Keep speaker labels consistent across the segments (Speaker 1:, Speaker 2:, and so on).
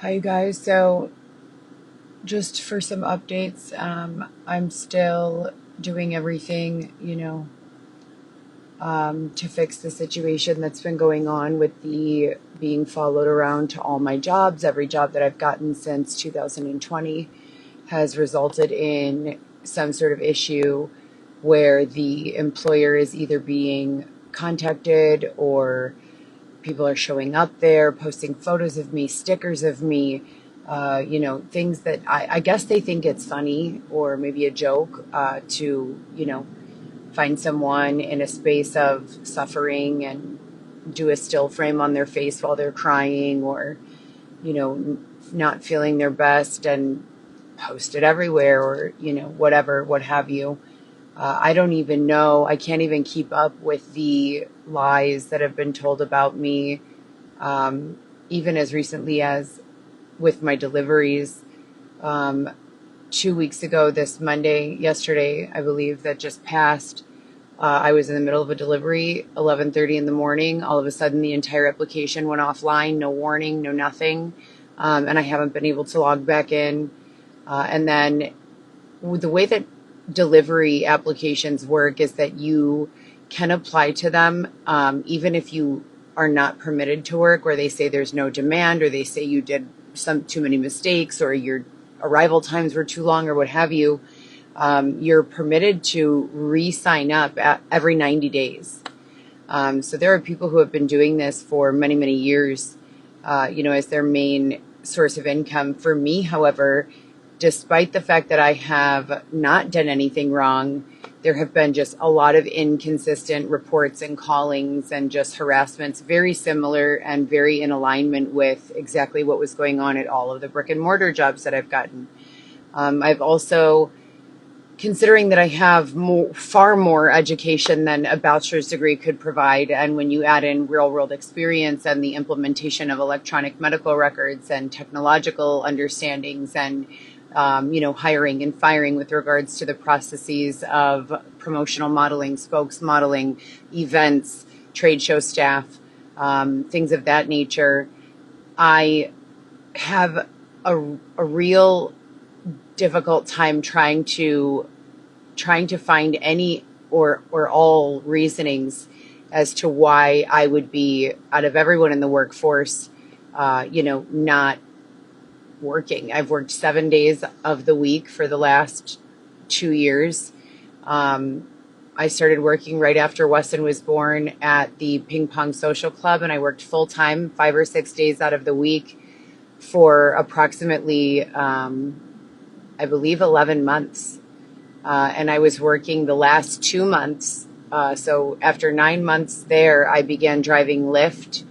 Speaker 1: Hi, you guys. So, just for some updates, I'm still doing everything, to fix the situation that's been going on with the being followed around to all my jobs. Every job that I've gotten since 2020 has resulted in some sort of issue where the employer is either being contacted or people are showing up there, posting photos of me, stickers of me, things that I guess they think it's funny or maybe a joke to, find someone in a space of suffering and do a still frame on their face while they're crying or, not feeling their best and post it everywhere or, whatever, what have you. I don't even know. I can't even keep up with the lies that have been told about me, um, even as recently as with my deliveries. Um, 2 weeks ago, this Monday, yesterday, I believe, that just passed, I was in the middle of a delivery, 11:30 in the morning. All of a sudden, the entire application went offline, no warning, no nothing, and I haven't been able to log back in. And then the way that delivery applications work is that you can apply to them even if you are not permitted to work, or they say there's no demand, or they say you did some too many mistakes, or your arrival times were too long, or what have you. You're permitted to re-sign up every 90 days. So there are people who have been doing this for many, many years, as their main source of income. For me, however, despite the fact that I have not done anything wrong, there have been just a lot of inconsistent reports and callings and just harassments, very similar and very in alignment with exactly what was going on at all of the brick and mortar jobs that I've gotten. I've also, considering that I have far more education than a bachelor's degree could provide, and when you add in real world experience and the implementation of electronic medical records and technological understandings and hiring and firing with regards to the processes of promotional modeling, spokes modeling, events, trade show staff, things of that nature, I have a real difficult time trying to find any or all reasonings as to why I would be, out of everyone in the workforce, not working. I've worked 7 days of the week for the last 2 years. I started working right after Weston was born at the Ping Pong Social Club, and I worked full time 5 or 6 days out of the week for approximately, I believe, 11 months. And I was working the last 2 months. So after 9 months there, I began driving Lyft,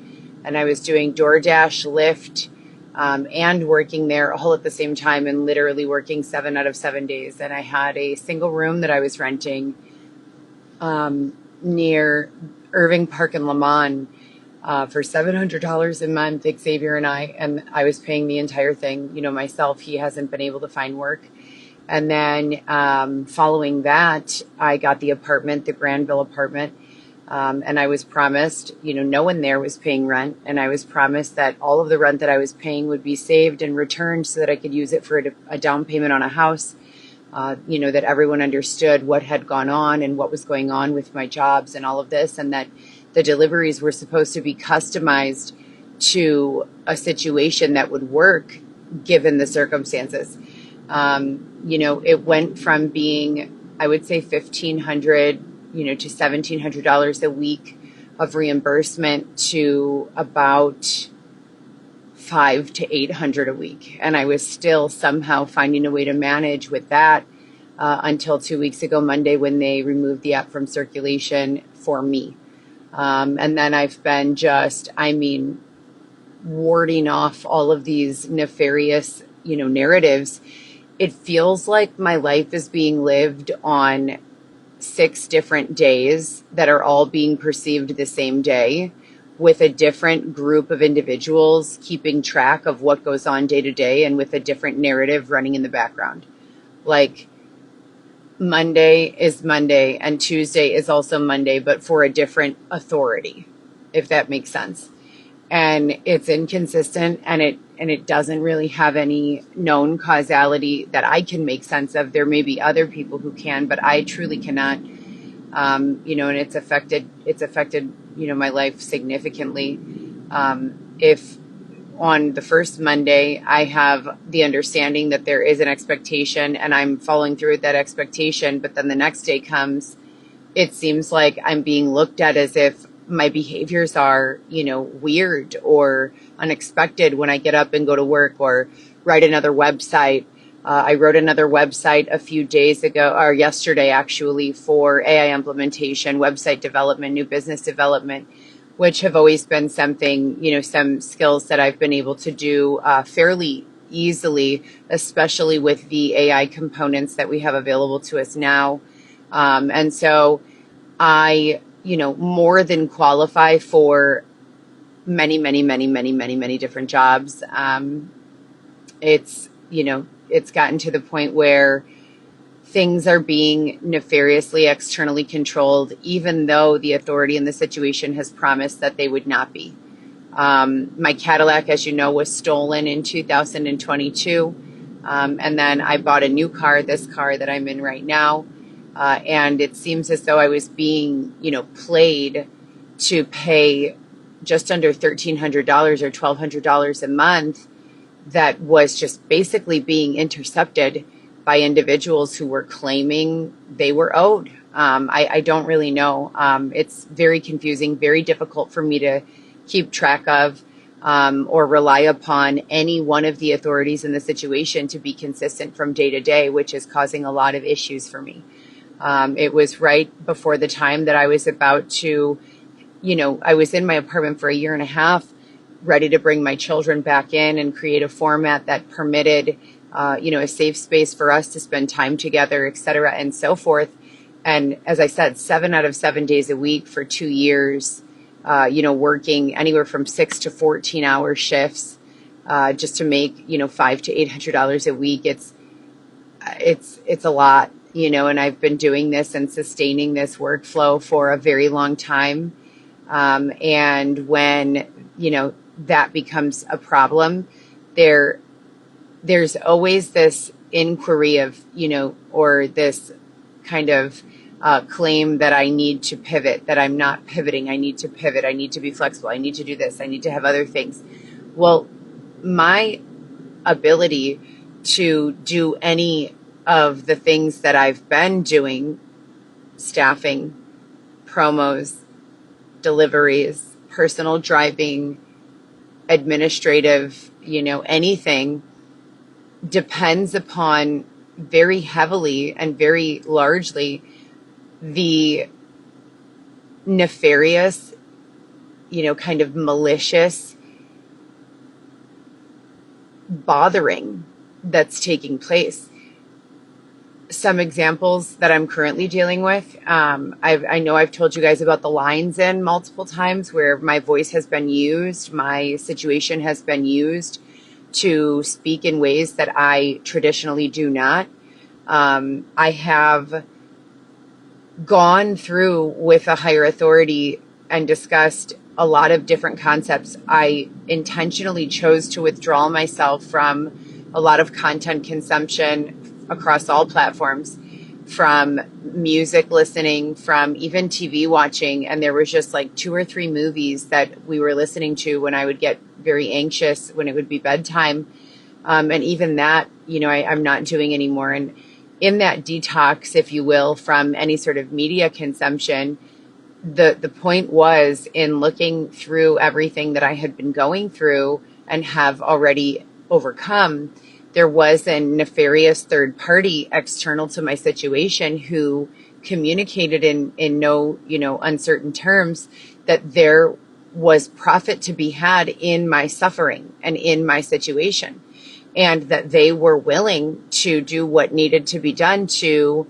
Speaker 1: and I was doing DoorDash, Lyft, and working there all at the same time, and literally working 7 out of 7 days. And I had a single room that I was renting near Irving Park in Lamont for $700 a month, Xavier and I was paying the entire thing, myself. He hasn't been able to find work. And then following that, I got the apartment, the Granville apartment, and I was promised, no one there was paying rent, and I was promised that all of the rent that I was paying would be saved and returned so that I could use it for a down payment on a house. That everyone understood what had gone on and what was going on with my jobs and all of this, and that the deliveries were supposed to be customized to a situation that would work given the circumstances. It went from being, I would say, $1,500, to $1,700 a week of reimbursement to about $500 to $800 a week. And I was still somehow finding a way to manage with that until 2 weeks ago, Monday, when they removed the app from circulation for me. And then I've been warding off all of these nefarious, narratives. It feels like my life is being lived on 6 different days that are all being perceived the same day, with a different group of individuals keeping track of what goes on day to day, and with a different narrative running in the background. Like, Monday is Monday and Tuesday is also Monday, but for a different authority, if that makes sense. and it's inconsistent, and it doesn't really have any known causality that I can make sense of. There may be other people who can, but I truly cannot. And it's affected my life significantly. If on the first Monday I have the understanding that there is an expectation and I'm following through with that expectation, but then the next day comes, it seems like I'm being looked at as if my behaviors are, weird or unexpected when I get up and go to work or write another website. I wrote another website a few days ago, or yesterday actually, for AI implementation, website development, new business development, which have always been something, some skills that I've been able to do fairly easily, especially with the AI components that we have available to us now. And so I, more than qualify for many, many, many, many, many, many different jobs. It's gotten to the point where things are being nefariously externally controlled, even though the authority in the situation has promised that they would not be. My Cadillac, as you know, was stolen in 2022. And then I bought a new car, this car that I'm in right now. And it seems as though I was being, played to pay just under $1,300 or $1,200 a month that was just basically being intercepted by individuals who were claiming they were owed. I don't really know. It's very confusing, very difficult for me to keep track of or rely upon any one of the authorities in the situation to be consistent from day to day, which is causing a lot of issues for me. It was right before the time that I was about to, I was in my apartment for a year and a half, ready to bring my children back in and create a format that permitted, a safe space for us to spend time together, et cetera, and so forth. And as I said, 7 out of 7 days a week for 2 years, working anywhere from 6 to 14-hour shifts, just to make, $500 to $800 a week. It's a lot, and I've been doing this and sustaining this workflow for a very long time. And when, that becomes a problem, there's always this inquiry of, or this kind of claim that I need to pivot, that I'm not pivoting. I need to pivot. I need to be flexible. I need to do this. I need to have other things. Well, my ability to do any of the things that I've been doing, staffing, promos, deliveries, personal driving, administrative, anything, depends upon very heavily and very largely the nefarious, kind of malicious bothering that's taking place. Some examples that I'm currently dealing with. I know I've told you guys about the lines in multiple times where my voice has been used, my situation has been used to speak in ways that I traditionally do not. I have gone through with a higher authority and discussed a lot of different concepts. I intentionally chose to withdraw myself from a lot of content consumption across all platforms, from music listening, from even TV watching. And there was just like 2 or 3 movies that we were listening to when I would get very anxious when it would be bedtime. And even that, I'm not doing anymore. And in that detox, if you will, from any sort of media consumption, the point was, in looking through everything that I had been going through and have already overcome, there was a nefarious third party external to my situation who communicated in no, uncertain terms that there was profit to be had in my suffering and in my situation, and that they were willing to do what needed to be done to,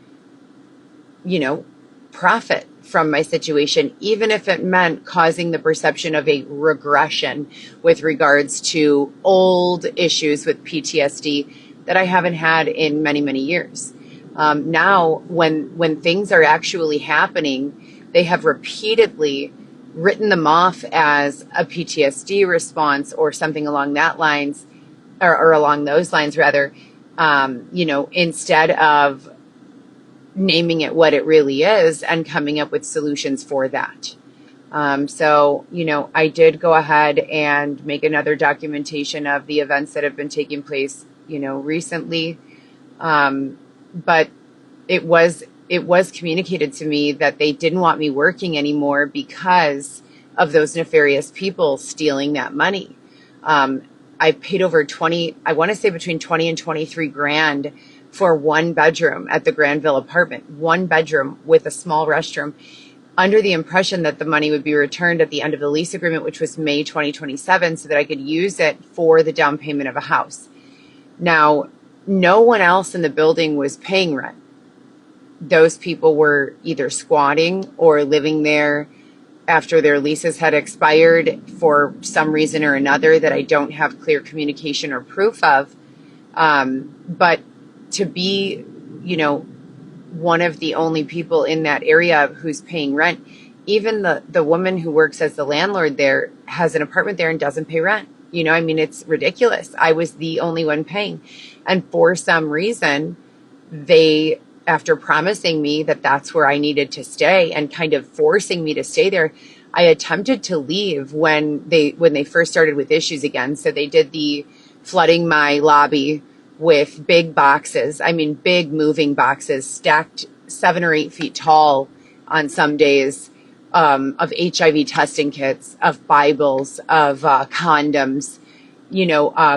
Speaker 1: profit from my situation, even if it meant causing the perception of a regression with regards to old issues with PTSD that I haven't had in many, many years. Now, when things are actually happening, they have repeatedly written them off as a PTSD response or something along that lines, or along those lines rather, instead of naming it what it really is and coming up with solutions for that. I did go ahead and make another documentation of the events that have been taking place, recently. But it was communicated to me that they didn't want me working anymore because of those nefarious people stealing that money. I paid over I want to say between 20 and 23 grand for one bedroom at the Granville apartment, one bedroom with a small restroom, under the impression that the money would be returned at the end of the lease agreement, which was May 2027, so that I could use it for the down payment of a house. Now, no one else in the building was paying rent. Those people were either squatting or living there after their leases had expired for some reason or another that I don't have clear communication or proof of. But to be, one of the only people in that area who's paying rent, even the woman who works as the landlord there has an apartment there and doesn't pay rent. It's ridiculous. I was the only one paying. And for some reason, they, after promising me that that's where I needed to stay and kind of forcing me to stay there, I attempted to leave when they first started with issues again. So they did the flooding my lobby with big boxes. Big moving boxes stacked 7 or 8 feet tall on some days, of HIV testing kits, of Bibles, of condoms,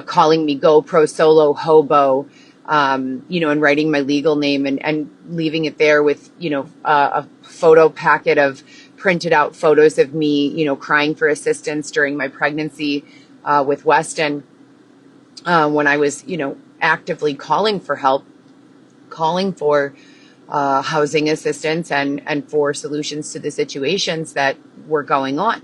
Speaker 1: calling me GoPro solo hobo, and writing my legal name and leaving it there with, a photo packet of printed out photos of me, crying for assistance during my pregnancy with Weston, when I was, actively calling for help, calling for housing assistance and for solutions to the situations that were going on.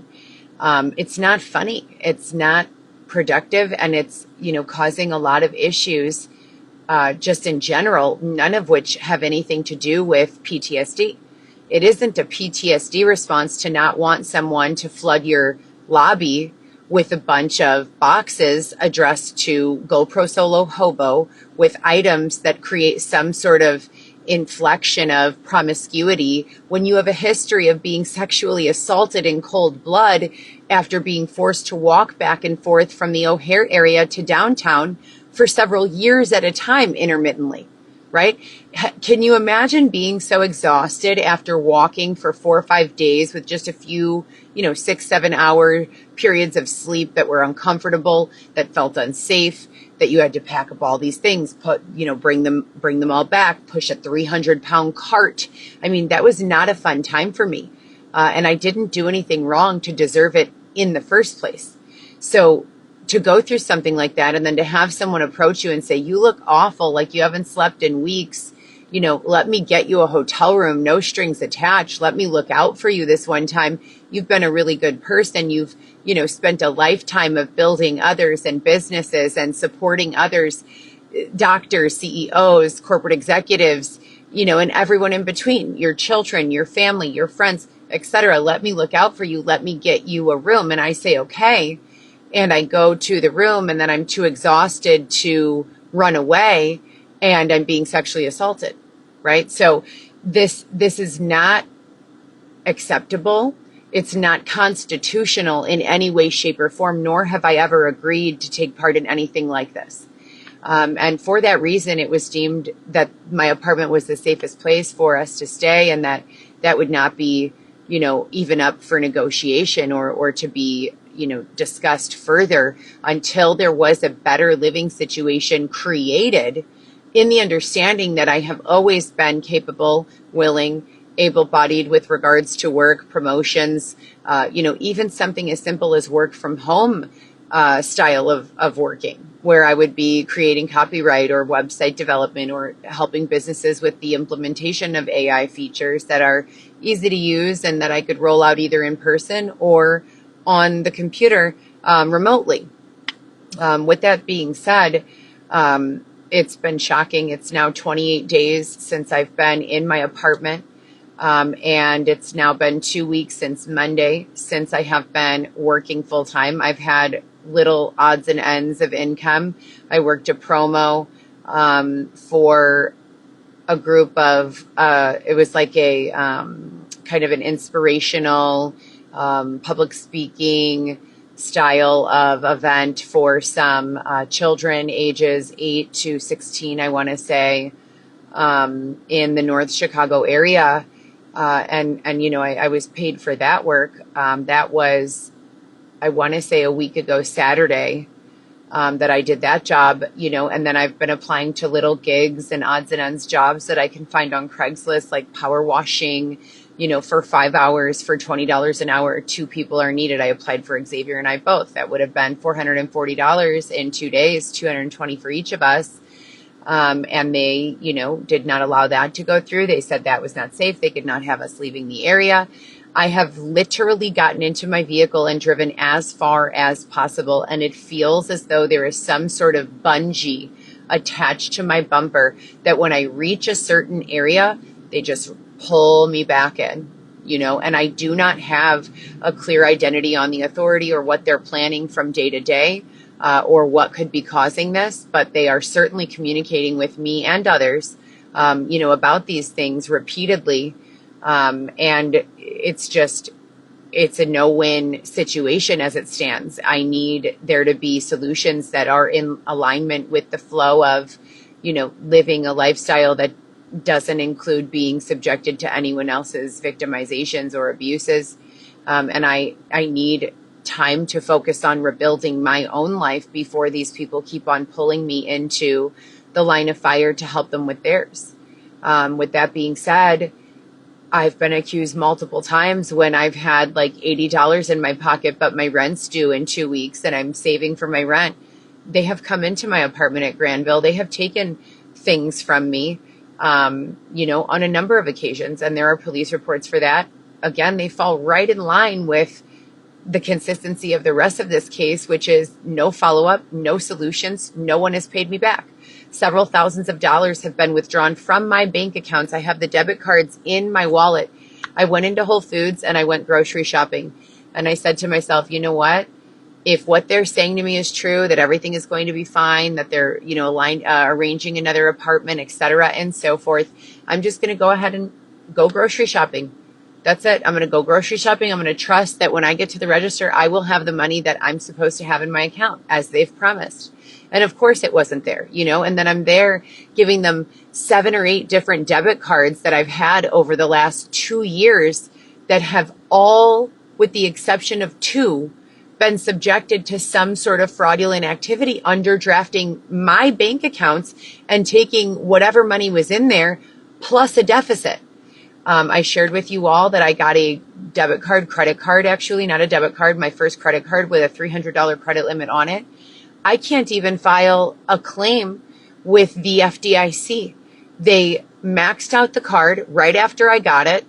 Speaker 1: It's not funny. It's not productive. And it's, causing a lot of issues just in general, none of which have anything to do with PTSD. It isn't a PTSD response to not want someone to flood your lobby with a bunch of boxes addressed to GoPro Solo Hobo with items that create some sort of inflection of promiscuity when you have a history of being sexually assaulted in cold blood after being forced to walk back and forth from the O'Hare area to downtown for several years at a time intermittently, right? Can you imagine being so exhausted after walking for 4 or 5 days with just a few, 6-7 hour periods of sleep that were uncomfortable, that felt unsafe, that you had to pack up all these things, bring them all back, push a 300-pound cart. That was not a fun time for me. And I didn't do anything wrong to deserve it in the first place. So to go through something like that and then to have someone approach you and say, you look awful, like you haven't slept in weeks, let me get you a hotel room, no strings attached. Let me look out for you this one time. You've been a really good person. You've, spent a lifetime of building others and businesses and supporting others, doctors, CEOs, corporate executives, and everyone in between, your children, your family, your friends, etc. Let me look out for you. Let me get you a room. And I say, okay. And I go to the room and then I'm too exhausted to run away and I'm being sexually assaulted, right? So this is not acceptable. It's not constitutional in any way, shape, or form, nor have I ever agreed to take part in anything like this. And for that reason, it was deemed that my apartment was the safest place for us to stay and that would not be, even up for negotiation or to be, discussed further until there was a better living situation created in the understanding that I have always been capable, willing, able-bodied with regards to work, promotions, even something as simple as work from home style of working, where I would be creating copyright or website development or helping businesses with the implementation of AI features that are easy to use and that I could roll out either in person or on the computer remotely. With that being said, it's been shocking. It's now 28 days since I've been in my apartment. And it's now been 2 weeks since Monday since I have been working full time. I've had little odds and ends of income. I worked a promo for a group of, it was like a kind of an inspirational public speaking style of event for some children ages 8 to 16, I want to say, in the North Chicago area. And you know, I was paid for that work. That was, I want to say, a week ago Saturday, that I did that job, you know, and then I've been applying to little gigs and odds and ends jobs that I can find on Craigslist, like power washing, you know, for 5 hours for $20 an hour. 2 people are needed. I applied for Xavier and I both. That would have been $440 in 2 days, $220 for each of us. And they, you know, did not allow that to go through. They said that was not safe. They could not have us leaving the area. I have literally gotten into my vehicle and driven as far as possible, and it feels as though there is some sort of bungee attached to my bumper that when I reach a certain area, they just pull me back in, you know, and I do not have a clear identity on the authority or what they're planning from day to day, or what could be causing this, but they are certainly communicating with me and others, you know, about these things repeatedly. And it's a no-win situation as it stands. I need there to be solutions that are in alignment with the flow of, you know, living a lifestyle that doesn't include being subjected to anyone else's victimizations or abuses. And I need time to focus on rebuilding my own life before these people keep on pulling me into the line of fire to help them with theirs. With that being said, I've been accused multiple times when I've had like $80 in my pocket, but my rent's due in 2 weeks and I'm saving for my rent. They have come into my apartment at Granville. They have taken things from me, you know, on a number of occasions. And there are police reports for that. Again, they fall right in line with the consistency of the rest of this case, which is no follow-up, no solutions. No one has paid me back. Several thousands of dollars have been withdrawn from my bank accounts. I have the debit cards in my wallet. I went into Whole Foods and I went grocery shopping. And I said to myself, you know what? If what they're saying to me is true, that everything is going to be fine, that they're, you know, arranging another apartment, etc., and so forth, I'm just going to go ahead and go grocery shopping. That's it. I'm going to go grocery shopping. I'm going to trust that when I get to the register, I will have the money that I'm supposed to have in my account as they've promised. And of course it wasn't there, you know, and then I'm there giving them 7 or 8 different debit cards that I've had over the last 2 years that have all, with the exception of 2, been subjected to some sort of fraudulent activity, underdrafting my bank accounts and taking whatever money was in there plus a deficit. I shared with you all that I got a credit card, actually, not a debit card, my first credit card with a $300 credit limit on it. I can't even file a claim with the FDIC. They maxed out the card right after I got it.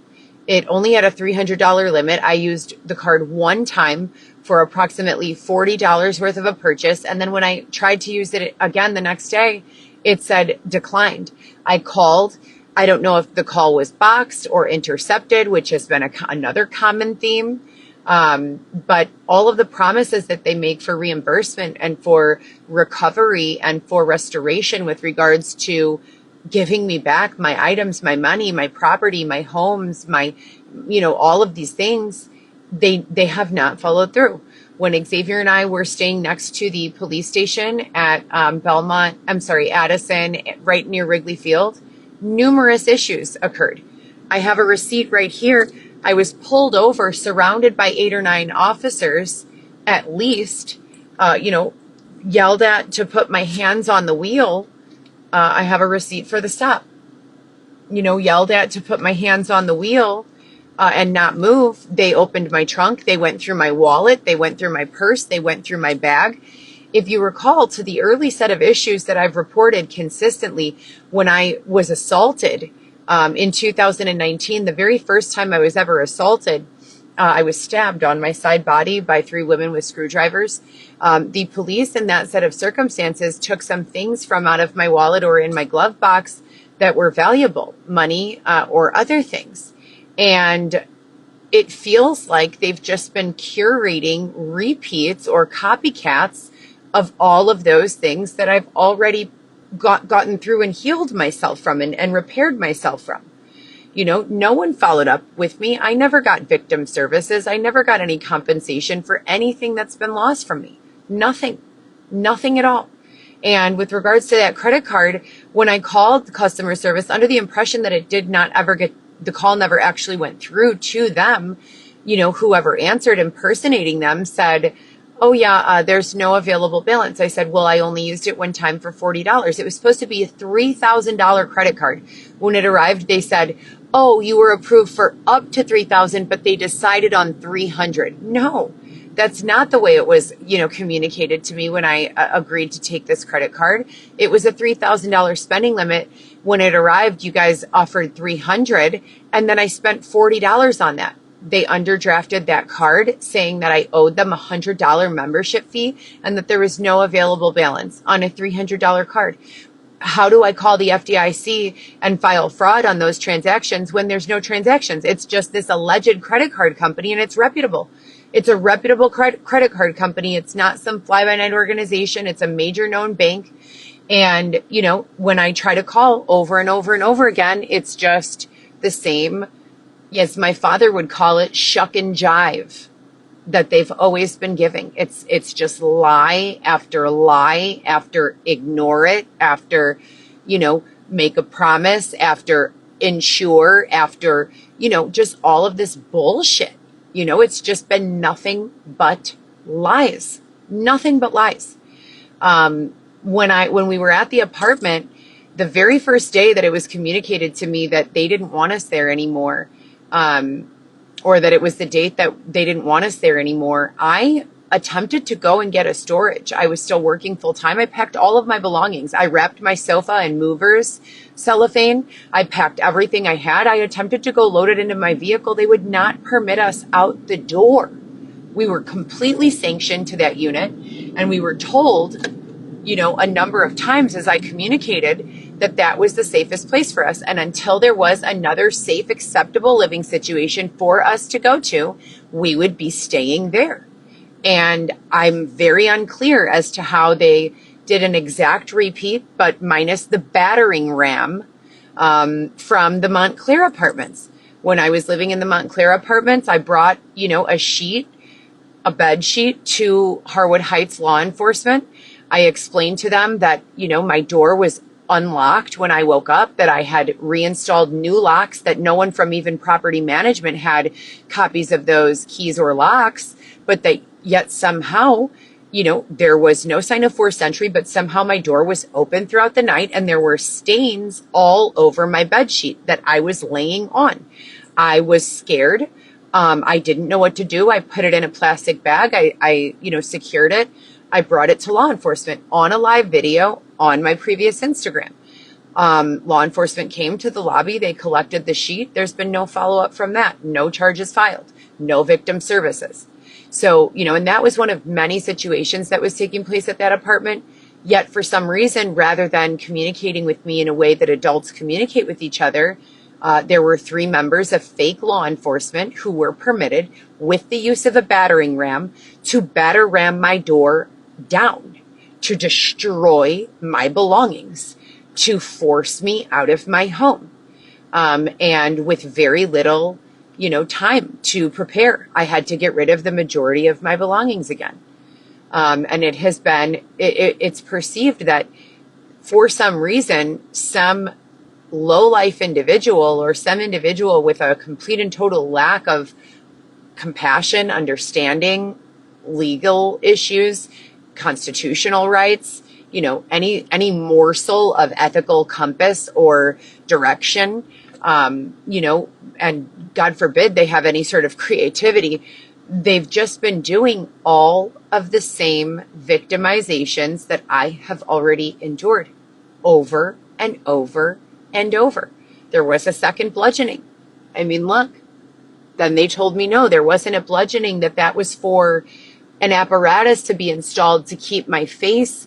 Speaker 1: It only had a $300 limit. I used the card one time for approximately $40 worth of a purchase. And then when I tried to use it again the next day, it said declined. I called. I don't know if the call was boxed or intercepted, which has been another common theme. But all of the promises that they make for reimbursement and for recovery and for restoration with regards to giving me back my items, my money, my property, my homes, my, you know, all of these things, they have not followed through. When Xavier and I were staying next to the police station at Addison, right near Wrigley Field, numerous issues occurred. I have a receipt right here. I was pulled over, surrounded by 8 or 9 officers, at least, you know, yelled at to put my hands on the wheel. I have a receipt for the stop. You know, yelled at to put my hands on the wheel and not move. They opened my trunk. They went through my wallet. They went through my purse. They went through my bag. If you recall, to the early set of issues that I've reported consistently, when I was assaulted in 2019, the very first time I was ever assaulted, I was stabbed on my side body by 3 women with screwdrivers. The police in that set of circumstances took some things from out of my wallet or in my glove box that were valuable, money or other things. And it feels like they've just been curating repeats or copycats of all of those things that I've already gotten through and healed myself from and repaired myself from. No one followed up with me. I never got victim services. I never got any compensation for anything that's been lost from me. Nothing at all. And with regards to that credit card, when I called customer service under the impression that it did not ever get, the call never actually went through to them, whoever answered impersonating them said, oh yeah, there's no available balance. I said, well, I only used it one time for $40. It was supposed to be a $3,000 credit card. When it arrived, they said, oh, you were approved for up to $3,000, but they decided on $300. No, that's not the way it was, communicated to me when I agreed to take this credit card. It was a $3,000 spending limit. When it arrived, you guys offered $300, and then I spent $40 on that. They underdrafted that card, saying that I owed them a $100 membership fee and that there was no available balance on a $300 card. How do I call the FDIC and file fraud on those transactions when there's no transactions? It's just this alleged credit card company, and it's reputable. It's a reputable credit card company. It's not some fly-by-night organization. It's a major known bank. And, when I try to call over and over and over again, it's just the same, as my father would call it, shuck and jive that they've always been giving. It's just lie after ignore it, after, make a promise, after insure, after, just all of this bullshit. It's just been nothing but lies, nothing but lies. When we were at the apartment, the very first day that it was communicated to me that they didn't want us there anymore, or that it was the date that they didn't want us there anymore, I attempted to go and get a storage. I was still working full time. I packed all of my belongings. I wrapped my sofa in movers cellophane. I packed everything I had. I attempted to go load it into my vehicle. They would not permit us out the door. We were completely sanctioned to that unit, and we were told, a number of times as I communicated that was the safest place for us. And until there was another safe, acceptable living situation for us to go to, we would be staying there. And I'm very unclear as to how they did an exact repeat, but minus the battering ram from the Montclair apartments. When I was living in the Montclair apartments, I brought, a bed sheet to Harwood Heights law enforcement. I explained to them that, my door was unlocked when I woke up, that I had reinstalled new locks, that no one from even property management had copies of those keys or locks, but that yet somehow, there was no sign of forced entry, but somehow my door was open throughout the night and there were stains all over my bed sheet that I was laying on. I was scared. I didn't know what to do. I put it in a plastic bag. I secured it. I brought it to law enforcement on a live video on my previous Instagram. Law enforcement came to the lobby. They collected the sheet. There's been no follow-up from that. No charges filed. No victim services. So, and that was one of many situations that was taking place at that apartment. Yet for some reason, rather than communicating with me in a way that adults communicate with each other, there were 3 members of fake law enforcement who were permitted, with the use of a battering ram, to batter ram my door down, to destroy my belongings, to force me out of my home. And with very little, time to prepare. I had to get rid of the majority of my belongings again. And it has been, it's perceived that for some reason, some low-life individual or some individual with a complete and total lack of compassion, understanding, legal issues, constitutional rights, any morsel of ethical compass or direction, and God forbid they have any sort of creativity. They've just been doing all of the same victimizations that I have already endured over and over and over. There was a second bludgeoning. I mean, look, then they told me, no, there wasn't a bludgeoning, that was for an apparatus to be installed to keep my face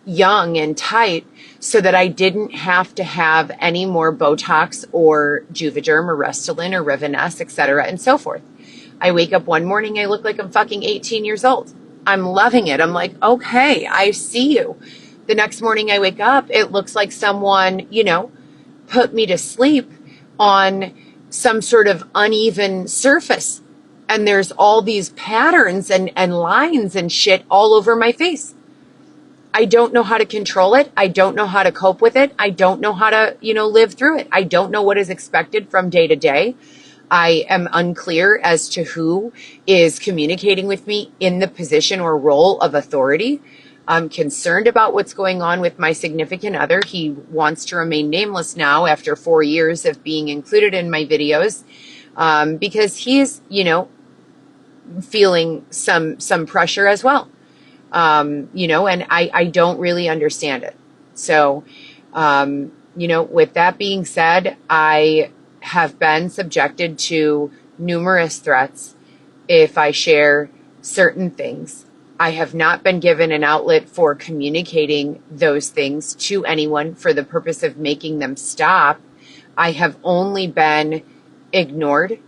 Speaker 1: young and tight so that I didn't have to have any more Botox or Juvederm or Restylane or Rivanesse, etc., and so forth. I wake up one morning, I look like I'm fucking 18 years old. I'm loving it. I'm like, okay, I see you. The next morning I wake up, it looks like someone, put me to sleep on some sort of uneven surface. And there's all these patterns and lines and shit all over my face. I don't know how to control it. I don't know how to cope with it. I don't know how to, live through it. I don't know what is expected from day to day. I am unclear as to who is communicating with me in the position or role of authority. I'm concerned about what's going on with my significant other. He wants to remain nameless now after 4 years of being included in my videos, because he's, feeling some pressure as well. And I don't really understand it. So, with that being said, I have been subjected to numerous threats if I share certain things. I have not been given an outlet for communicating those things to anyone for the purpose of making them stop. I have only been ignored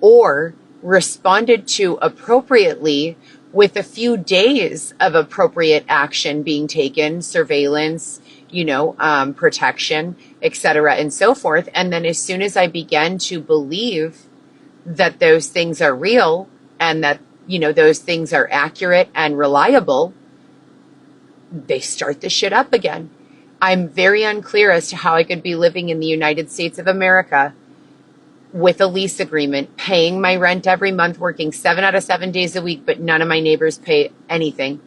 Speaker 1: or responded to appropriately with a few days of appropriate action being taken, surveillance, protection, etc., and so forth. And then as soon as I began to believe that those things are real and that, those things are accurate and reliable, they start the shit up again. I'm very unclear as to how I could be living in the United States of America with a lease agreement, paying my rent every month, working 7 out of 7 days a week, but none of my neighbors pay anything.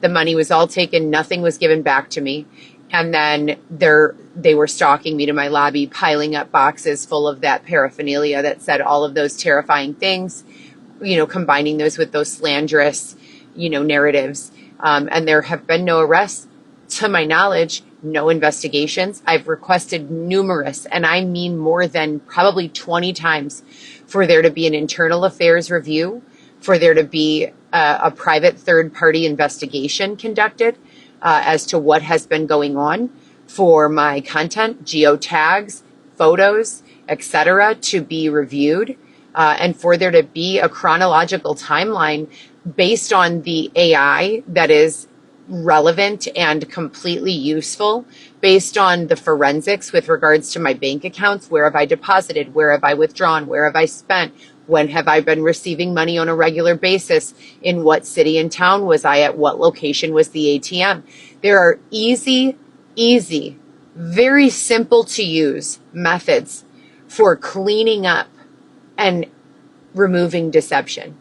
Speaker 1: The money was all taken. Nothing was given back to me. And then they were stalking me to my lobby, piling up boxes full of that paraphernalia that said all of those terrifying things, combining those with those slanderous, narratives. And there have been no arrests, to my knowledge, no investigations. I've requested numerous, and I mean more than probably 20 times, for there to be an internal affairs review, for there to be a private third-party investigation conducted as to what has been going on, for my content, geotags, photos, etc., to be reviewed, and for there to be a chronological timeline based on the AI that is relevant and completely useful, based on the forensics with regards to my bank accounts. Where have I deposited? Where have I withdrawn? Where have I spent? When have I been receiving money on a regular basis? In what city and town was I at? What location was the ATM? There are easy, very simple to use methods for cleaning up and removing deception.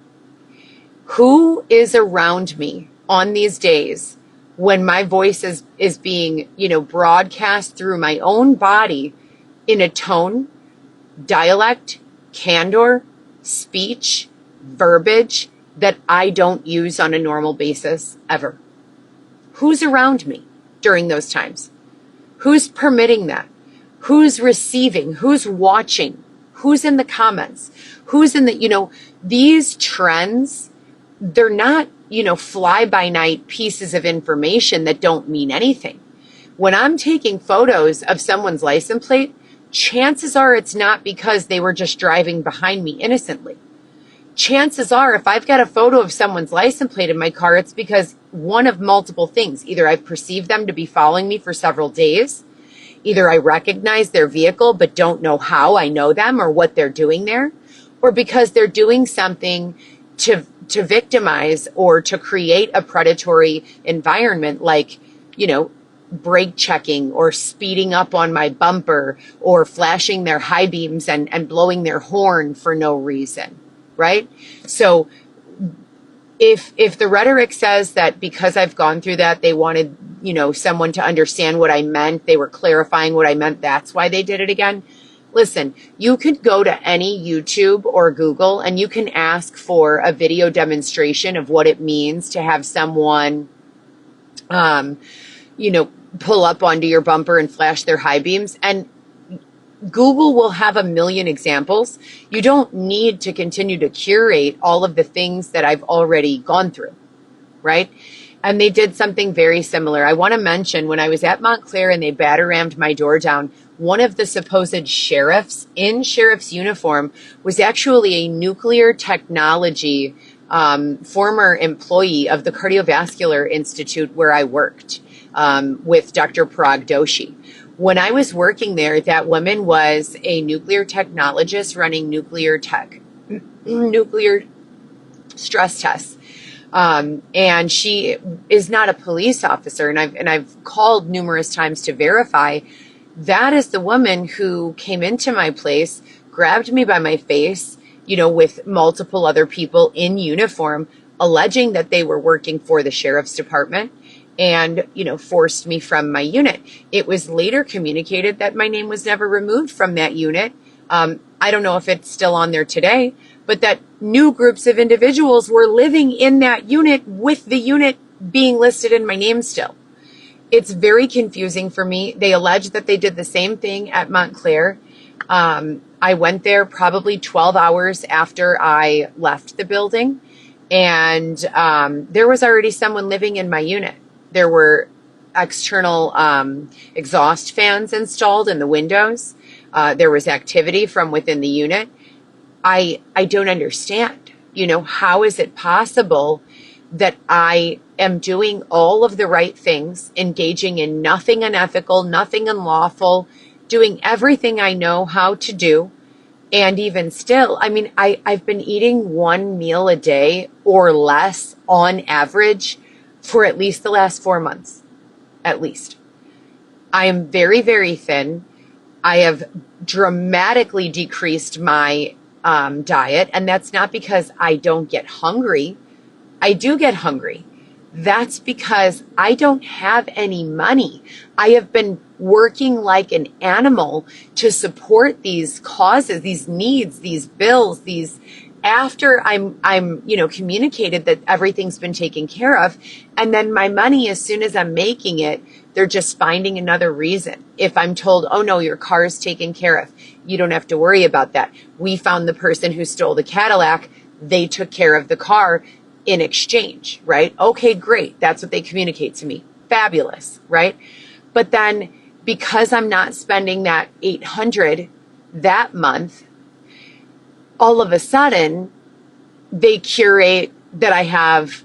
Speaker 1: Who is around me on these days when my voice is being, broadcast through my own body in a tone, dialect, candor, speech, verbiage that I don't use on a normal basis ever? Who's around me during those times? Who's permitting that? Who's receiving? Who's watching? Who's in the comments? Who's in the, these trends, they're not, fly-by-night pieces of information that don't mean anything. When I'm taking photos of someone's license plate, chances are it's not because they were just driving behind me innocently. Chances are, if I've got a photo of someone's license plate in my car, it's because one of multiple things. Either I've perceived them to be following me for several days, either I recognize their vehicle but don't know how I know them or what they're doing there, or because they're doing something to victimize or to create a predatory environment, like, brake checking or speeding up on my bumper or flashing their high beams and blowing their horn for no reason, right? So if the rhetoric says that because I've gone through that, they wanted, someone to understand what I meant, they were clarifying what I meant, that's why they did it again. Listen, you could go to any YouTube or Google and you can ask for a video demonstration of what it means to have someone, pull up onto your bumper and flash their high beams. And Google will have a million examples. You don't need to continue to curate all of the things that I've already gone through, right? And they did something very similar. I want to mention when I was at Montclair and they batter-rammed my door down, one of the supposed sheriffs in sheriff's uniform was actually a nuclear technology former employee of the Cardiovascular Institute where I worked with Dr. Parag Doshi. When I was working there, that woman was a nuclear technologist running nuclear stress tests. And she is not a police officer. And I've called numerous times to verify. That is the woman who came into my place, grabbed me by my face, with multiple other people in uniform, alleging that they were working for the sheriff's department and, forced me from my unit. It was later communicated that my name was never removed from that unit. I don't know if it's still on there today, but that new groups of individuals were living in that unit with the unit being listed in my name still. It's very confusing for me. They allege that they did the same thing at Montclair. I went there probably 12 hours after I left the building, and there was already someone living in my unit. There were external exhaust fans installed in the windows. There was activity from within the unit. I don't understand. How is it possible that I am doing all of the right things, engaging in nothing unethical, nothing unlawful, doing everything I know how to do, and even still, I've been eating one meal a day or less on average for at least the last 4 months, at least. I am very, very thin. I have dramatically decreased my diet, and that's not because I don't get hungry. I do get hungry. That's because I don't have any money. I have been working like an animal to support these causes, these needs, these bills, after I'm communicated that everything's been taken care of. And then my money, as soon as I'm making it, they're just finding another reason. If I'm told, oh no, your car is taken care of, you don't have to worry about that. We found the person who stole the Cadillac. They took care of the car in exchange, right? Okay, great. That's what they communicate to me. Fabulous, right? But then because I'm not spending that $800 that month, all of a sudden they curate that I have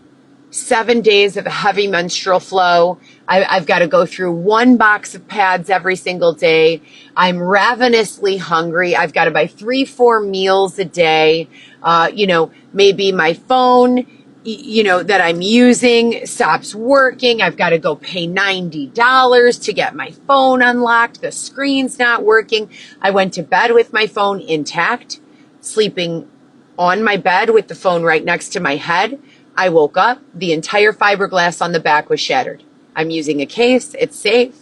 Speaker 1: 7 days of heavy menstrual flow. I've got to go through 1 box of pads every single day. I'm ravenously hungry. I've got to buy 3-4 meals a day. Maybe my phone, that I'm using stops working. I've got to go pay $90 to get my phone unlocked. The screen's not working. I went to bed with my phone intact, sleeping on my bed with the phone right next to my head. I woke up, the entire fiberglass on the back was shattered. I'm using a case, it's safe,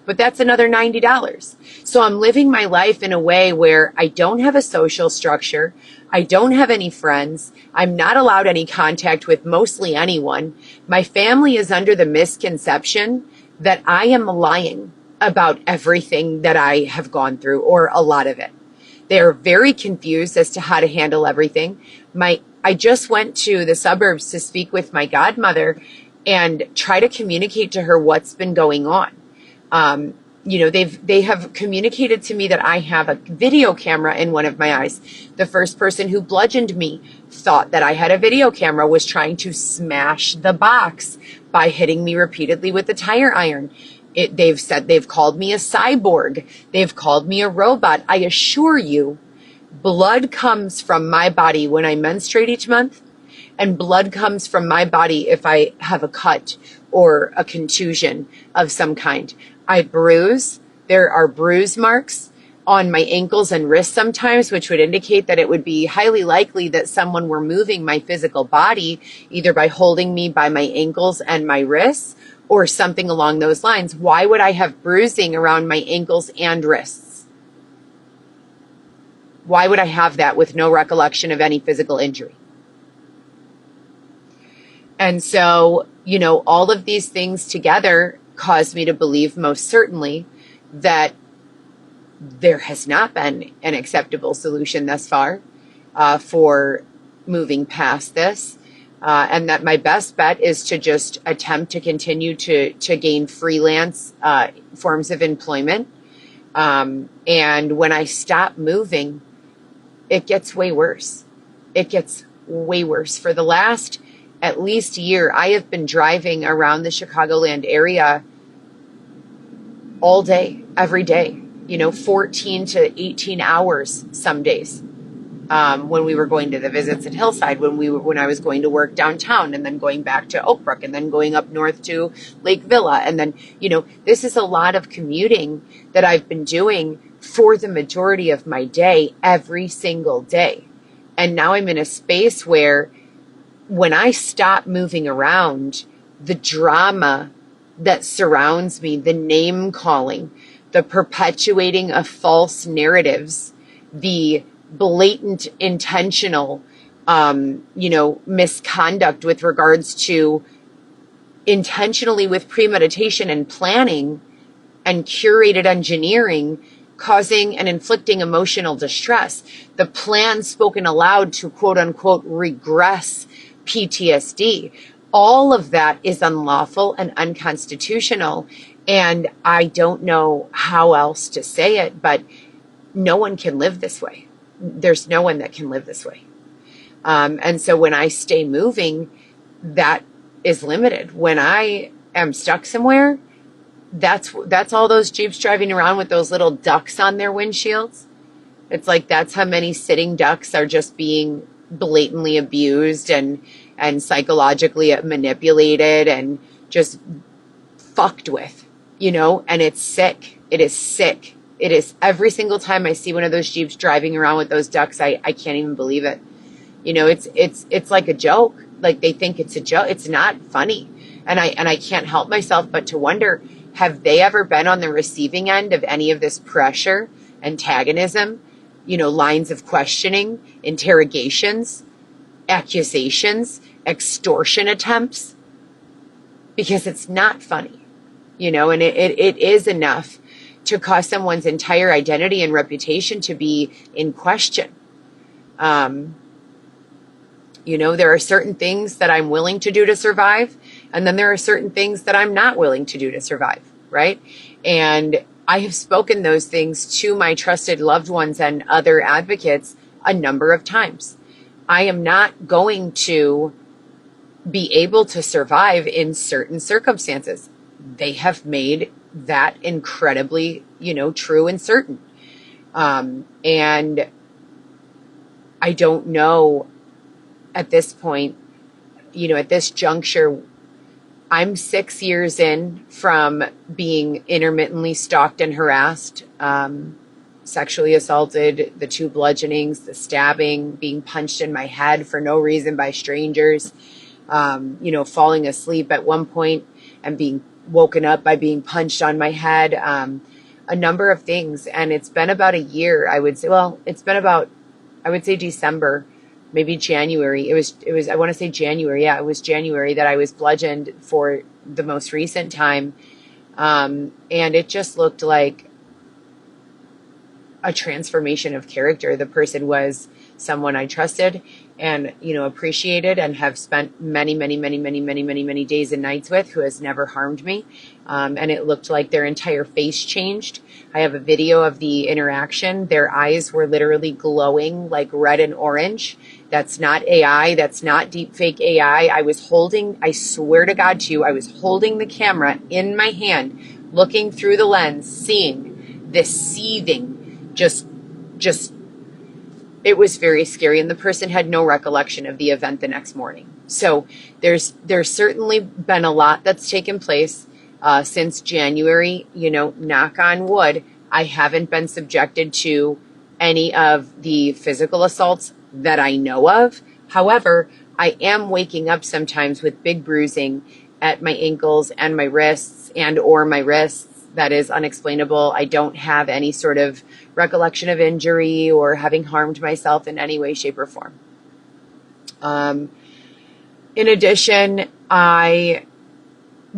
Speaker 1: but that's another $90. So I'm living my life in a way where I don't have a social structure. I don't have any friends. I'm not allowed any contact with mostly anyone. My family is under the misconception that I am lying about everything that I have gone through, or a lot of it. They're very confused as to how to handle everything. I just went to the suburbs to speak with my godmother and try to communicate to her what's been going on. They have communicated to me that I have a video camera in one of my eyes. The first person who bludgeoned me thought that I had a video camera, was trying to smash the box by hitting me repeatedly with the tire iron. They've said they've called me a cyborg. They've called me a robot. I assure you, blood comes from my body when I menstruate each month, and blood comes from my body if I have a cut or a contusion of some kind. I bruise. There are bruise marks on my ankles and wrists sometimes, which would indicate that it would be highly likely that someone were moving my physical body, either by holding me by my ankles and my wrists or something along those lines. Why would I have bruising around my ankles and wrists? Why would I have that with no recollection of any physical injury? And so, all of these things together caused me to believe most certainly that there has not been an acceptable solution thus far for moving past this. and that my best bet is to just attempt to continue to gain freelance forms of employment. And when I stop moving, it gets way worse. It gets way worse. For the last at least year, I have been driving around the Chicagoland area all day, every day, 14 to 18 hours some days. When we were going to the visits at Hillside, when I was going to work downtown and then going back to Oak Brook and then going up north to Lake Villa. And then, this is a lot of commuting that I've been doing for the majority of my day, every single day. And now I'm in a space where when I stop moving around, the drama that surrounds me, the name calling, the perpetuating of false narratives, the blatant intentional, misconduct with regards to intentionally with premeditation and planning and curated engineering, causing and inflicting emotional distress. The plan spoken aloud to quote unquote regress PTSD. All of that is unlawful and unconstitutional. And I don't know how else to say it, but no one can live this way. There's no one that can live this way. And so when I stay moving, that is limited. When I am stuck somewhere, that's all those Jeeps driving around with those little ducks on their windshields. It's like that's how many sitting ducks are just being blatantly abused and psychologically manipulated and just fucked with, and it's sick. It is sick. It is every single time I see one of those Jeeps driving around with those ducks, I can't even believe it. It's like a joke. Like they think it's a joke. It's not funny. And I can't help myself but to wonder, have they ever been on the receiving end of any of this pressure, antagonism, lines of questioning, interrogations, accusations, extortion attempts? Because it's not funny, and it is enough to cause someone's entire identity and reputation to be in question. There are certain things that I'm willing to do to survive, and then there are certain things that I'm not willing to do to survive, right? And I have spoken those things to my trusted loved ones and other advocates a number of times. I am not going to be able to survive in certain circumstances. They have made that incredibly, true and certain. And I don't know at this point, at this juncture, I'm 6 years in from being intermittently stalked and harassed, sexually assaulted, the 2 bludgeonings, the stabbing, being punched in my head for no reason by strangers, falling asleep at one point and being woken up by being punched on my head, a number of things. And it's been about a year, I would say. Well, it's been about, I would say December, maybe January. It was, I want to say January. Yeah, it was January that I was bludgeoned for the most recent time. And it just looked like a transformation of character. The person was someone I trusted and, appreciated and have spent many, many, many, many, many, many, many days and nights with, who has never harmed me. And it looked like their entire face changed. I have a video of the interaction. Their eyes were literally glowing like red and orange. That's not AI. That's not deepfake AI. I swear to God to you, I was holding the camera in my hand, looking through the lens, seeing this seething, just, it was very scary. And the person had no recollection of the event the next morning. So there's certainly been a lot that's taken place since January. Knock on wood, I haven't been subjected to any of the physical assaults that I know of. However, I am waking up sometimes with big bruising at my ankles and my wrists or my wrists. That is unexplainable. I don't have any sort of recollection of injury or having harmed myself in any way, shape, or form. In addition, I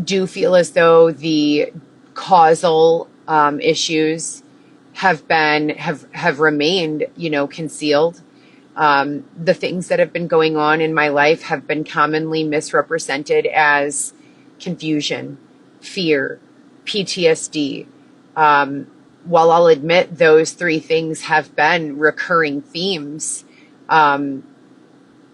Speaker 1: do feel as though the causal issues have remained, concealed. The things that have been going on in my life have been commonly misrepresented as confusion, fear, PTSD. While I'll admit those three things have been recurring themes,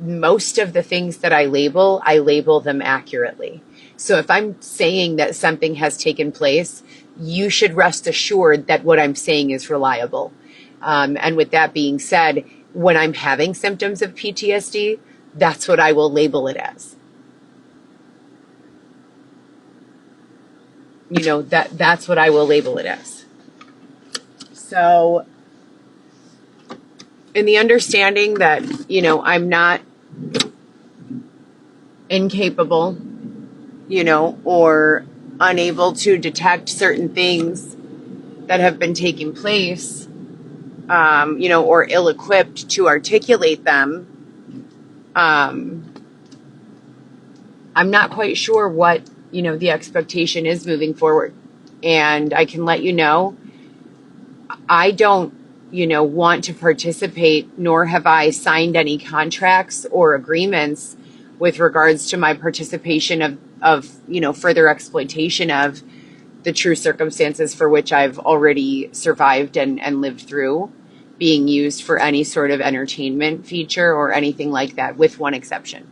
Speaker 1: most of the things that I label them accurately. So if I'm saying that something has taken place, you should rest assured that what I'm saying is reliable. And with that being said, when I'm having symptoms of PTSD, that's what I will label it as. That's what I will label it as. So, in the understanding that, I'm not incapable, or unable to detect certain things that have been taking place, or ill-equipped to articulate them, I'm not quite sure what, the expectation is moving forward. And I can let you know, I don't, want to participate, nor have I signed any contracts or agreements with regards to my participation of further exploitation of the true circumstances for which I've already survived and lived through being used for any sort of entertainment feature or anything like that, with one exception.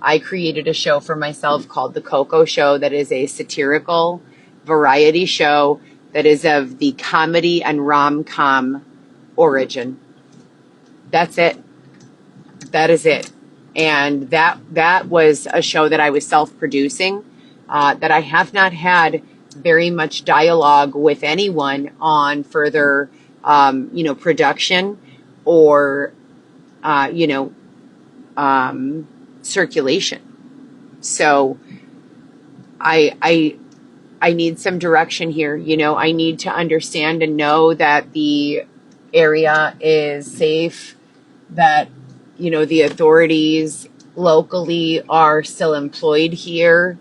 Speaker 1: I created a show for myself called The Coco Show that is a satirical variety show that is of the comedy and rom-com origin. That's it. That is it. And that was a show that I was self-producing, that I have not had very much dialogue with anyone on further, production or, circulation. So I need some direction here. I need to understand and know that the area is safe, that, the authorities locally are still employed here,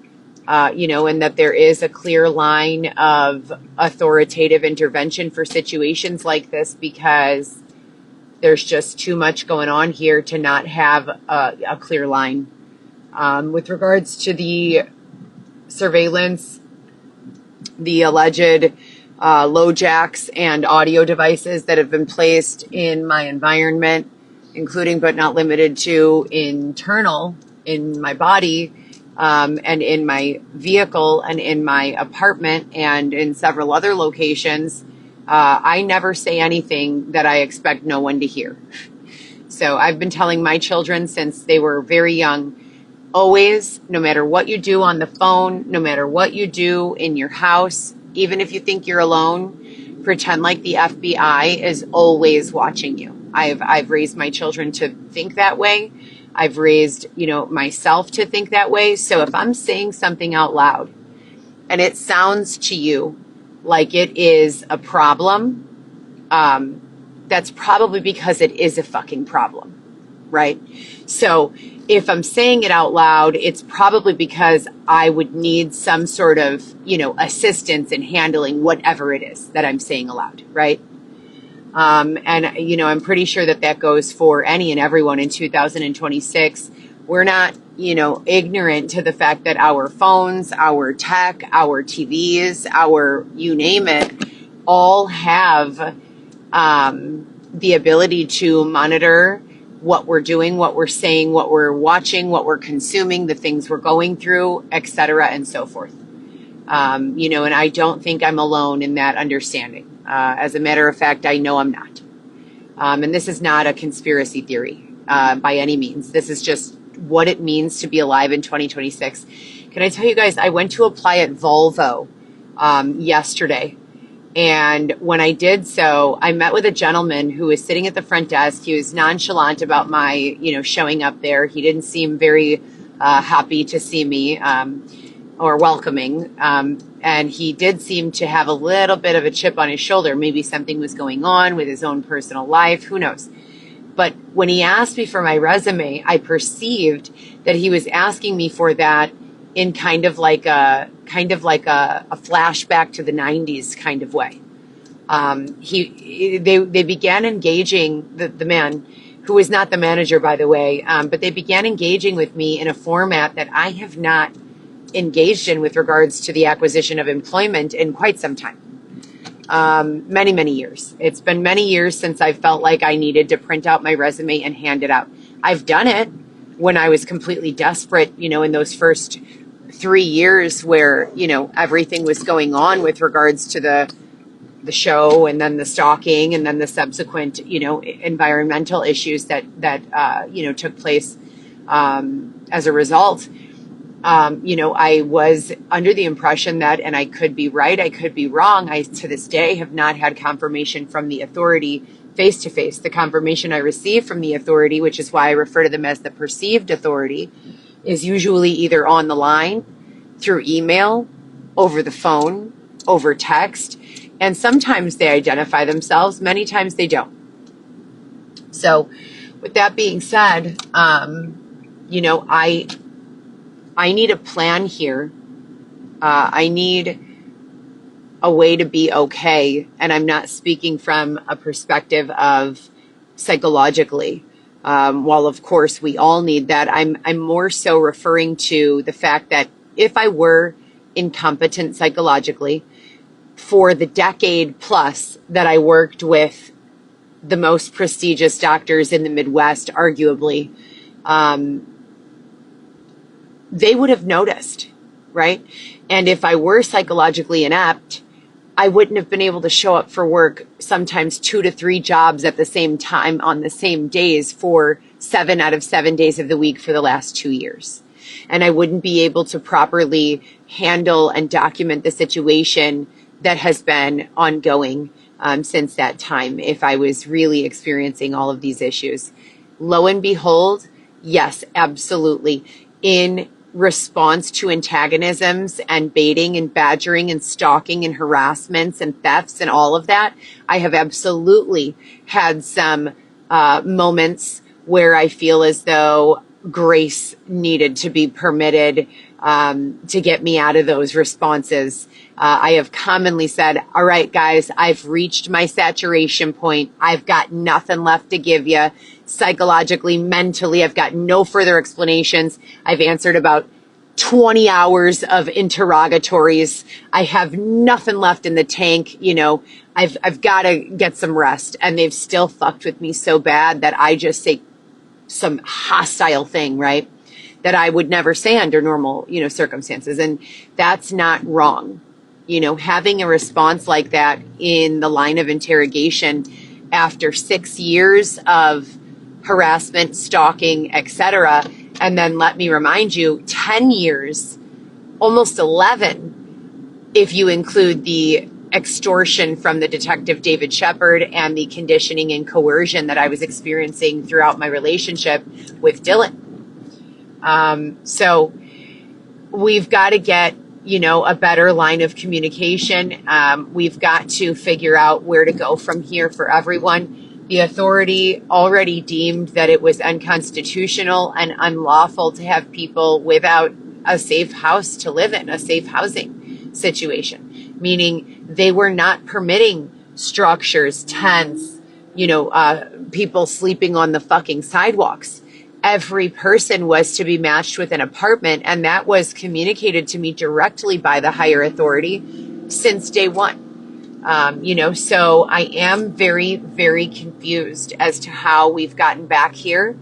Speaker 1: and that there is a clear line of authoritative intervention for situations like this, because there's just too much going on here to not have a clear line. With regards to the surveillance, the alleged LoJacks and audio devices that have been placed in my environment, including but not limited to internal in my body, and in my vehicle and in my apartment and in several other locations, I never say anything that I expect no one to hear. So I've been telling my children since they were very young, always, no matter what you do on the phone, no matter what you do in your house, even if you think you're alone, pretend like the FBI is always watching you. I've raised my children to think that way. I've raised, myself to think that way. So if I'm saying something out loud and it sounds to you like it is a problem, that's probably because it is a fucking problem, right? So if I'm saying it out loud, it's probably because I would need some sort of, assistance in handling whatever it is that I'm saying aloud, right? And, I'm pretty sure that goes for any and everyone in 2026. We're not, ignorant to the fact that our phones, our tech, our TVs, our you name it, all have the ability to monitor what we're doing, what we're saying, what we're watching, what we're consuming, the things we're going through, etc., and so forth. And I don't think I'm alone in that understanding. As a matter of fact, I know I'm not. And this is not a conspiracy theory by any means. This is just what it means to be alive in 2026. Can I tell you guys, I went to apply at Volvo yesterday. And when I did so, I met with a gentleman who was sitting at the front desk. He was nonchalant about my, showing up there. He didn't seem very happy to see me or welcoming. And he did seem to have a little bit of a chip on his shoulder. Maybe something was going on with his own personal life. Who knows? But when he asked me for my resume, I perceived that he was asking me for that in kind of like a flashback to the 90s kind of way. They began engaging the man who was not the manager, by the way, but they began engaging with me in a format that I have not engaged in with regards to the acquisition of employment in quite some time. Many, many years. It's been many years since I felt like I needed to print out my resume and hand it out. I've done it when I was completely desperate, in those first 3 years where, everything was going on with regards to the show, and then the stalking, and then the subsequent, environmental issues that took place as a result. I was under the impression that, and I could be right, I could be wrong, I to this day have not had confirmation from the authority face to face. The confirmation I receive from the authority, which is why I refer to them as the perceived authority, is usually either on the line, through email, over the phone, over text, and sometimes they identify themselves, many times they don't. So with that being said, I need a plan here. I need a way to be okay. And I'm not speaking from a perspective of psychologically. While of course we all need that, I'm more so referring to the fact that if I were incompetent psychologically for the decade plus that I worked with the most prestigious doctors in the Midwest, arguably, they would have noticed, right? And if I were psychologically inept, I wouldn't have been able to show up for work sometimes 2 to 3 jobs at the same time on the same days for 7 out of 7 days of the week for the last 2 years. And I wouldn't be able to properly handle and document the situation that has been ongoing since that time if I was really experiencing all of these issues. Lo and behold, yes, absolutely. In response to antagonisms and baiting and badgering and stalking and harassments and thefts and all of that, I have absolutely had some moments where I feel as though grace needed to be permitted to get me out of those responses. I have commonly said, all right, guys, I've reached my saturation point. I've got nothing left to give you psychologically, mentally. I've got no further explanations. I've answered about 20 hours of interrogatories. I have nothing left in the tank. I've got to get some rest. And they've still fucked with me so bad that I just say some hostile thing, right? That I would never say under normal, circumstances. And that's not wrong. Having a response like that in the line of interrogation after 6 years of harassment, stalking, etc. And then let me remind you, 10 years, almost 11, if you include the extortion from the detective David Shepard and the conditioning and coercion that I was experiencing throughout my relationship with Dylan. So we've got to get, a better line of communication. We've got to figure out where to go from here for everyone. The authority already deemed that it was unconstitutional and unlawful to have people without a safe house to live in, a safe housing situation, meaning they were not permitting structures, tents, people sleeping on the fucking sidewalks. Every person was to be matched with an apartment, and that was communicated to me directly by the higher authority since day one. So I am very, very confused as to how we've gotten back here.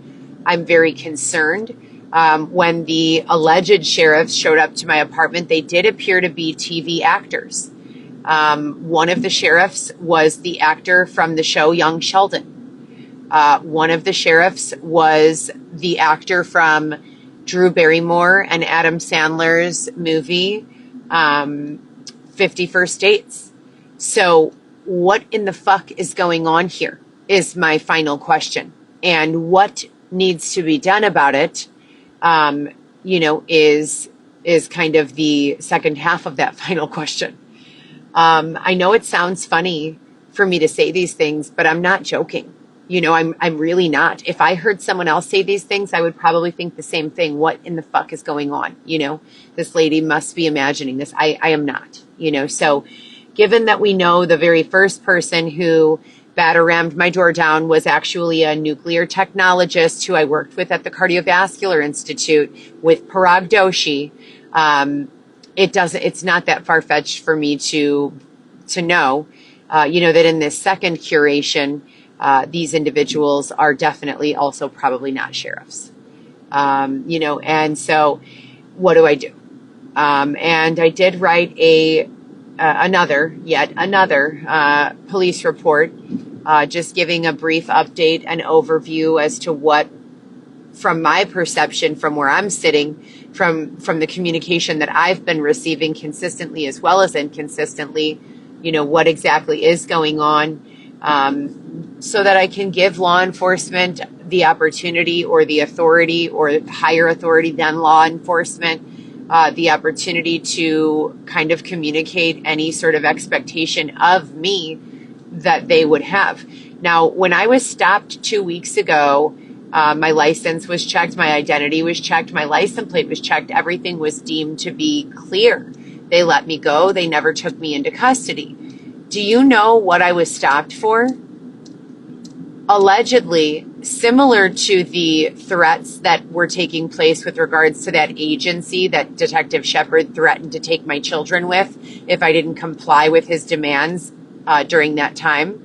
Speaker 1: I'm very concerned. When the alleged sheriffs showed up to my apartment, they did appear to be TV actors. One of the sheriffs was the actor from the show Young Sheldon. One of the sheriffs was the actor from Drew Barrymore and Adam Sandler's movie, 50 First Dates. So what in the fuck is going on here is my final question. And what needs to be done about it, is kind of the second half of that final question. I know it sounds funny for me to say these things, but I'm not joking. I'm really not. If I heard someone else say these things, I would probably think the same thing. What in the fuck is going on? This lady must be imagining this. I am not, so given that we know the very first person who batter rammed my door down was actually a nuclear technologist who I worked with at the Cardiovascular Institute with Parag Doshi. It's not that far-fetched for me to know, that in this second curation, these individuals are definitely also probably not sheriffs. And so what do I do? And I did write another police report, just giving a brief update and overview as to what, from my perception, from where I'm sitting, from the communication that I've been receiving consistently as well as inconsistently, what exactly is going on, so that I can give law enforcement the opportunity or the authority or higher authority than law enforcement, the opportunity to kind of communicate any sort of expectation of me that they would have. Now, when I was stopped 2 weeks ago, my license was checked, my identity was checked, my license plate was checked, everything was deemed to be clear. They let me go. They never took me into custody. Do you know what I was stopped for? Allegedly, similar to the threats that were taking place with regards to that agency that Detective Shepard threatened to take my children with if I didn't comply with his demands during that time.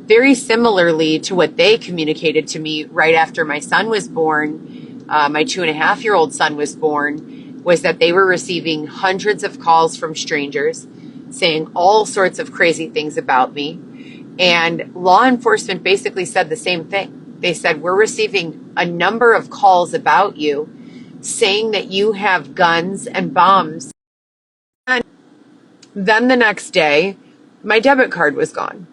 Speaker 1: Very similarly to what they communicated to me right after my son was born, my 2.5-year-old son was born, was that they were receiving hundreds of calls from strangers saying all sorts of crazy things about me. And law enforcement basically said the same thing. They said, we're receiving a number of calls about you saying that you have guns and bombs. And then the next day, my debit card was gone.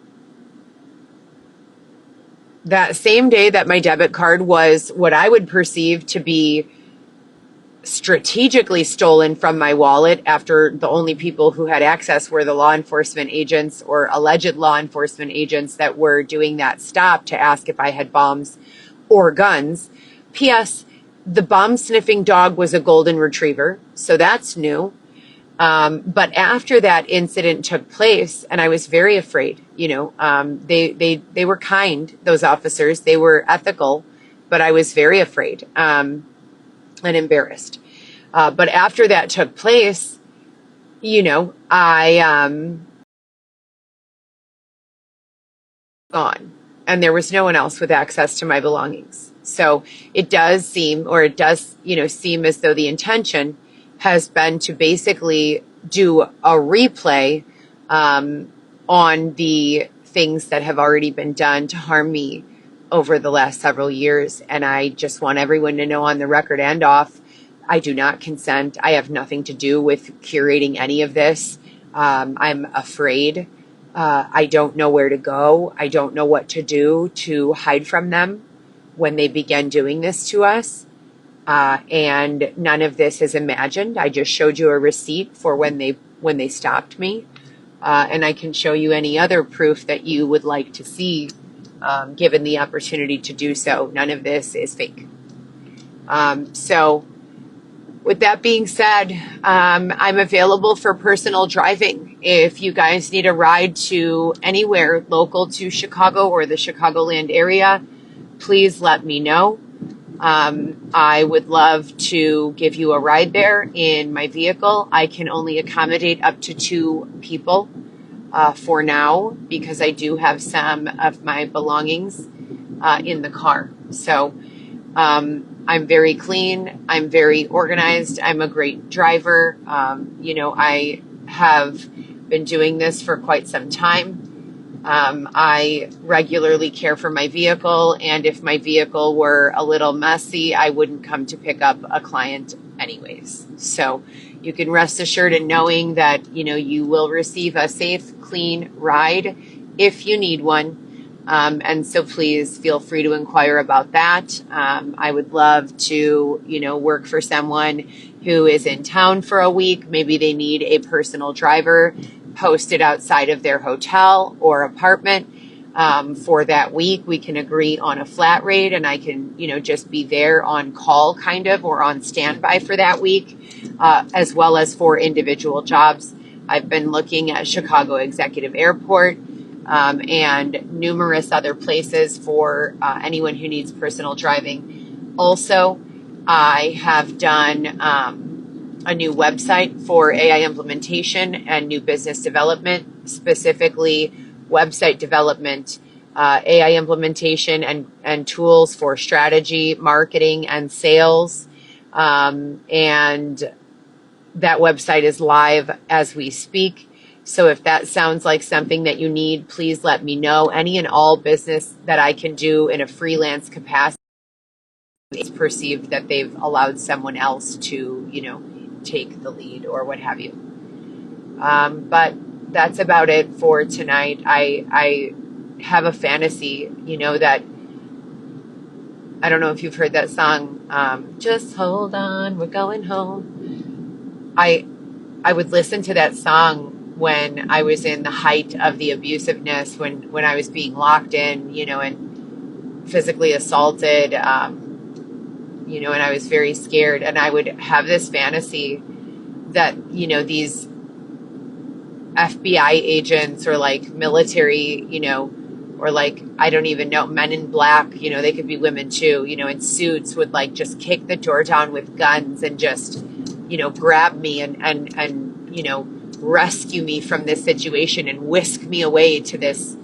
Speaker 1: That same day that my debit card was what I would perceive to be strategically stolen from my wallet, after the only people who had access were the law enforcement agents or alleged law enforcement agents that were doing that stop to ask if I had bombs or guns. P.S. The bomb sniffing dog was a golden retriever, so that's new. But after that incident took place, and I was very afraid, they were kind, those officers, they were ethical, but I was very afraid, and embarrassed. But after that took place, I, gone, and there was no one else with access to my belongings. So it does seem as though the intention has been to basically do a replay on the things that have already been done to harm me over the last several years. And I just want everyone to know, on the record and off, I do not consent. I have nothing to do with curating any of this. I'm afraid. I don't know where to go. I don't know what to do to hide from them when they begin doing this to us. And none of this is imagined. I just showed you a receipt for when they stopped me. And I can show you any other proof that you would like to see, given the opportunity to do so. None of this is fake. So with that being said, I'm available for personal driving. If you guys need a ride to anywhere local to Chicago or the Chicagoland area, please let me know. I would love to give you a ride there in my vehicle. I can only accommodate up to 2 people for now, because I do have some of my belongings in the car. So I'm very clean. I'm very organized. I'm a great driver. I have been doing this for quite some time. I regularly care for my vehicle, and if my vehicle were a little messy, I wouldn't come to pick up a client anyways. So you can rest assured in knowing that, you will receive a safe, clean ride if you need one. And so please feel free to inquire about that. I would love to, work for someone who is in town for a week. Maybe they need a personal driver posted outside of their hotel or apartment for that week. We can agree on a flat rate, and I can, just be there on call kind of, or on standby for that week, as well as for individual jobs. I've been looking at Chicago Executive Airport. and numerous other places for anyone who needs personal driving. Also, I have done a new website for AI implementation and new business development, specifically website development, AI implementation, and tools for strategy, marketing, and sales. And that website is live as we speak. So if that sounds like something that you need, please let me know. Any and all business that I can do in a freelance capacity, it's perceived that they've allowed someone else to, take the lead or what have you. But that's about it for tonight. I have a fantasy, that I don't know if you've heard that song, Just Hold On, We're Going Home. I would listen to that song when I was in the height of the abusiveness, when I was being locked in, and physically assaulted, and I was very scared. And I would have this fantasy that, these FBI agents or like military, or like, I don't even know, men in black, they could be women too, in suits would like just kick the door down with guns and just, grab me and rescue me from this situation and whisk me away to this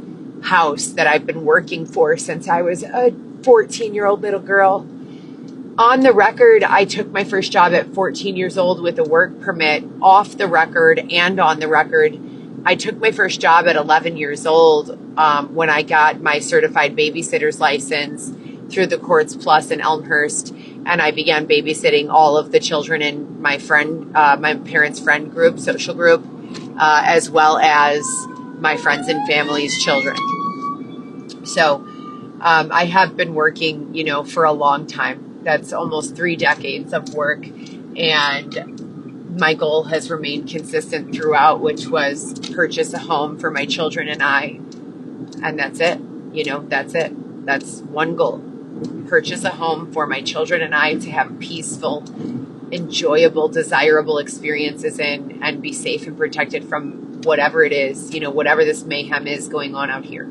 Speaker 1: house that I've been working for since I was a 14-year-old little girl. On the record, I took my first job at 14 years old with a work permit. Off the record and on the record, I took my first job at 11 years old when I got my certified babysitter's license through the Courts Plus in Elmhurst, and I began babysitting all of the children in my parents' friend group, social group, as well as my friends and family's children. So I have been working, for a long time. That's almost 3 decades of work, and my goal has remained consistent throughout, which was purchase a home for my children and I, and that's it. That's it. That's one goal. Purchase a home for my children and I to have peaceful, enjoyable, desirable experiences in, and be safe and protected from whatever it is, whatever this mayhem is going on out here.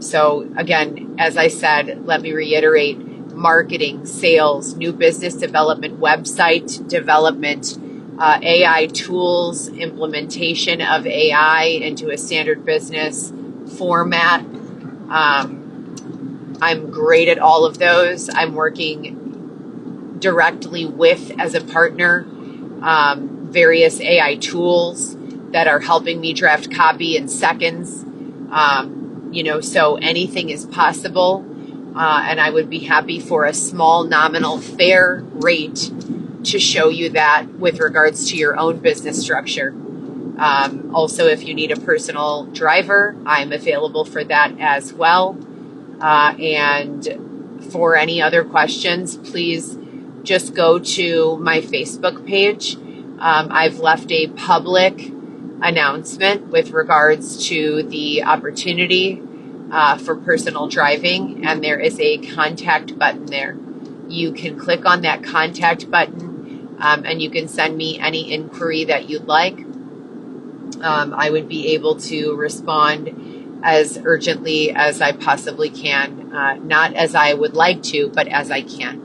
Speaker 1: So again, as I said, let me reiterate, marketing, sales, new business development, website development, AI tools, implementation of AI into a standard business format. I'm great at all of those. I'm working directly with, as a partner, various AI tools that are helping me draft copy in seconds. So anything is possible. And I would be happy for a small nominal fair rate to show you that with regards to your own business structure. Also, if you need a personal driver, I'm available for that as well. And for any other questions, please just go to my Facebook page. I've left a public announcement with regards to the opportunity for personal driving, and there is a contact button there. You can click on that contact button, and you can send me any inquiry that you'd like. I would be able to respond as urgently as I possibly can, not as I would like to, but as I can.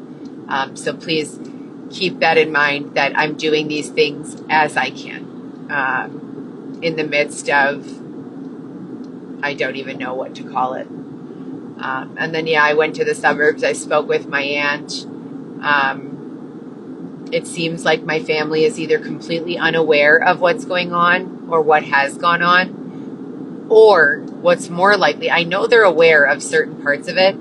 Speaker 1: So please keep that in mind, that I'm doing these things as I can, in the midst of, I don't even know what to call it. And then, I went to the suburbs. I spoke with my aunt. It seems like my family is either completely unaware of what's going on or what has gone on, or what's more likely, I know they're aware of certain parts of it,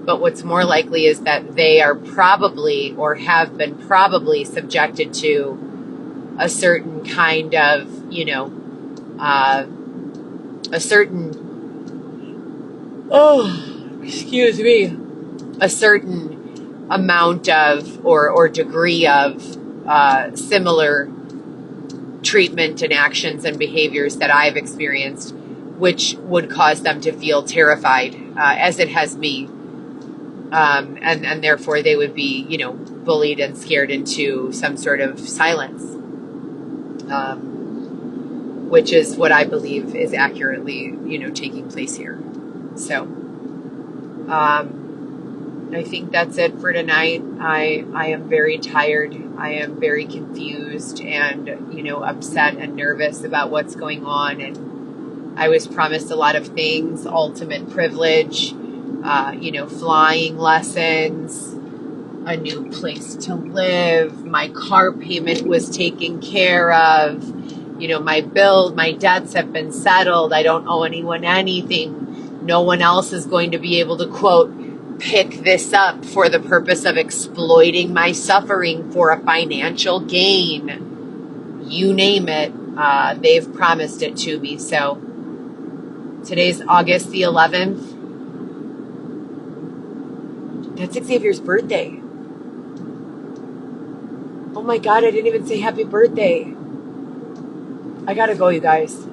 Speaker 1: but what's more likely is that they are probably, or have been probably, subjected to a certain kind of, a certain, a certain amount of, or degree of similar treatment and actions and behaviors that I've experienced, which would cause them to feel terrified, as it has me. And therefore they would be, bullied and scared into some sort of silence. which is what I believe is accurately, taking place here. So, I think that's it for tonight. I am very tired. I am very confused and, upset and nervous about what's going on. And I was promised a lot of things, ultimate privilege, flying lessons, a new place to live. My car payment was taken care of. My debts have been settled. I don't owe anyone anything. No one else is going to be able to, quote, pick this up for the purpose of exploiting my suffering for a financial gain. You name it, they've promised it to me. So today's August the 11th. That's Xavier's birthday. Oh my God, I didn't even say happy birthday. I gotta go, you guys.